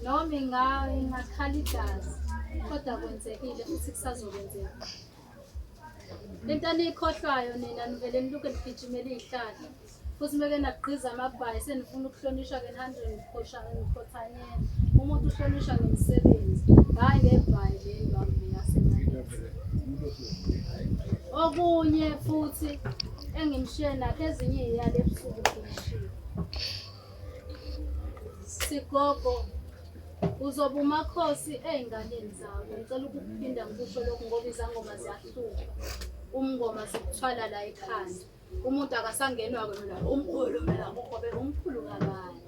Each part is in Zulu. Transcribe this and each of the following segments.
noma ingakhala igazi kodwa kwenzekile futhi kusazokwenzeka. Lento eniyikhohlwayo nina nivele niluke nigijimela iy'hlahla futhi meke nagqiza amabhayi senifuna ukuhlonishwa-ke nihambe nikhothanyela. Umuntu uhlonishwa ngemisebenzi, hhayi ngebhayi lento yasemakethe. Okunye futhi engimshiye nakho ezinye iy'yalo ebusuku ngimishiye. Sigogo, uzoba umakhosi ey'nganeni zakho. Ngicela ukuphinda ngikusho lokhu ngoba izangoma ziyahluka. Umngoma zokuthwala la ekhanda. Umuntu akasangenwa-ke mina umkhulu mina ugobe umkhulu ngabani.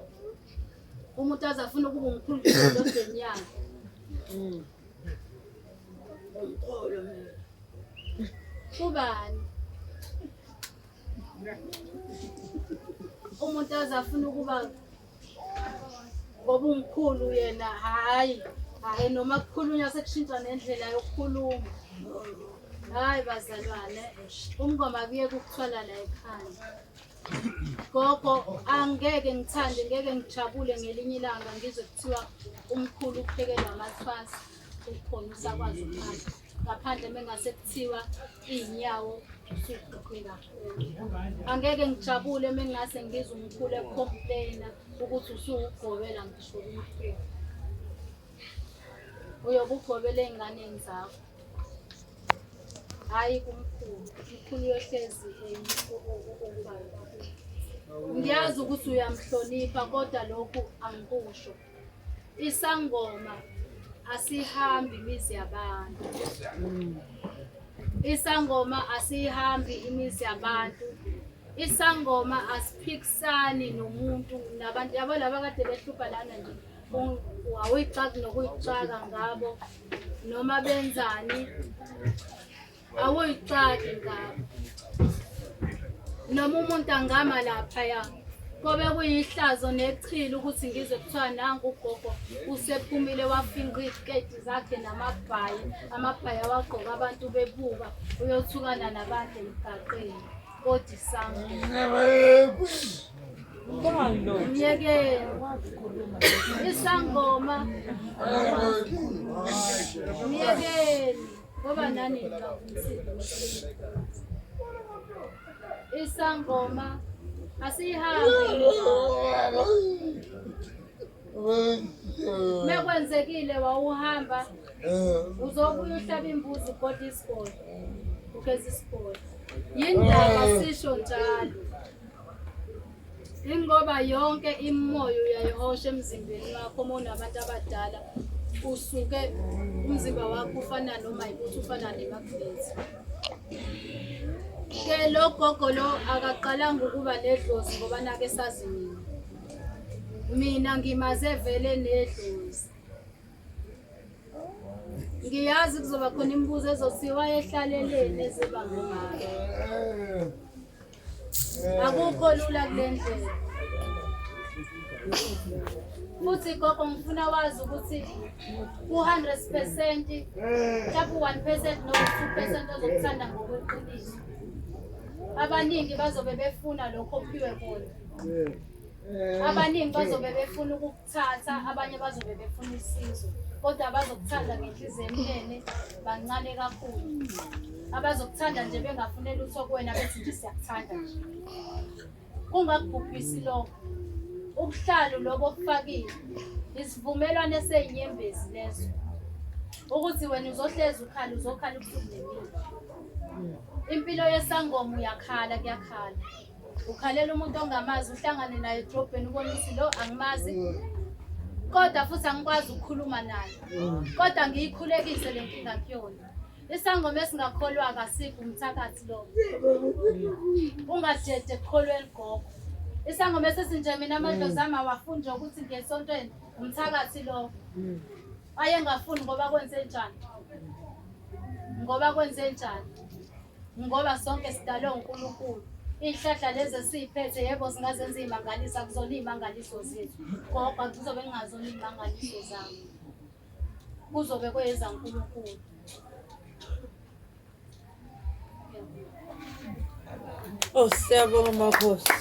Umuntu azafuna ukuba umkhulu edodeni yakhe. Umkhulu mina. Ubani? Umuntu azafuna ukuba ngoba umkhulu yena hhayi noma kukhulunywa sekushintsha nendlela yokukhuluma. Hhayi bazalwane, umngoma kuye kukuthwala la ekhanda. Gogo, angeke ngithande, ngeke ngijabule ngelinye ilanga ngizwe kuthiwa umkhulu uphekelwa amathwasa ukhona usakwazi ukuhamba. Ngaphandle mengase kuthiwa iy'nyawo usuguqe kakhulu. Angeke ngijabule mengase ngizwe umkhulu ekhomplayina ukuthi usuwugobela ngisho umkhulu. Uyobe ugobela ey'nganeni zakho. Hhayi kumkhulu, umkhulu uyohlezi okubayo kakhulu. Ngiyazi ukuthi uyamhlonipha kodwa lokhu angikusho. Isangoma asihambi imizi yabantu. Isangoma asihambi imizi yabantu. Isangoma asiphikisani nomuntu nabantu yabo laba kade behlupha lana nje. Awuyixaki nokuyixaka ngabo noma benzani. Awuyixaki ngabo. Noma umuntu angama laphaya. Kobe kuyihlazo nechilo ukuthi ngizwe kuthiwa nangu ugogo usephumile wafinqa iziketi zakhe namabhayi. Amabhayi awagqoka abantu bebuka uyothukana nabantu emgaqeni. Kodwa isangoma myekeni ngoba nani isangoma asihambi. Mekwenzekile wawuhamba uzobuya uhlaba imbuzi ugoda isigodi ugeza isigodi. Yindaba sisho njalo. Ingoba yonke imimoya uyayihosha emzimbeni wakho uma unabantu abadala usuke umzimba wakho ufana noma yikuthi ufana nemagnethi. Ke lo gogo lo akaqalanga ukuba nedlozi ngoba nake sazi mina. Mina ngimaze vele nedlozi. Ngiyazi kuzoba khona imibuzo ezothiwa yehlaleleni eziba ngomama. Akukho lula kule ndlela. Futhi gogo ngifuna wazi ukuthi ku-100% mhlawumbe u-1% noma 2% ozokuthanda ngokweqiniso. Abaningi bazobe befuna lokho ophiwe kona. Abaningi bazobe befuna ukukuthatha, abanye bazobe befuna isizo. Kodwa bazokuthanda ngenhliziyo emnene bancane kakhulu. Abazokuthanda nje bengafunela utho kuwena bethi nje siyakuthanda nje. Ungakubhubhisi lokho. Ubuhlalu lobo obufakile isivumelwano esey'nyembezi lezo. Ukuthi wena uzohlezi ukhala uzokhala ubusuku nemini. Impilo yesangoma uyakhala kuyakhala. Ukhalela umuntu ongamazi uhlangane naye edrobheni ubone ukuthi lo angimazi. Kodwa futhi angikwazi ukukhuluma naye. Kodwa ngiyikhulekise le nkinga kuyona. Isangoma esingakholwa akasikho umthakathi lo. Ungajeje ekukholweni gogo. Isangoma esesinje mina amadlozi ami awafunjwa ukuthi ngesontweni umthakathi lo. Ayengafuni ngoba kwenze njani? Ngoba kwenze njani? Ngoba sonke sidalwe uNkulunkulu. Iy'hlahla lezi esiy'phethe yebo zingazenza iy'mangaliso akuzona iy'mangaliso zethu. Gogo kuzobe kungazona iy'mangaliso zami. Kuzobe kwezaNkulunkulu. Oh, siyabonga makhosi.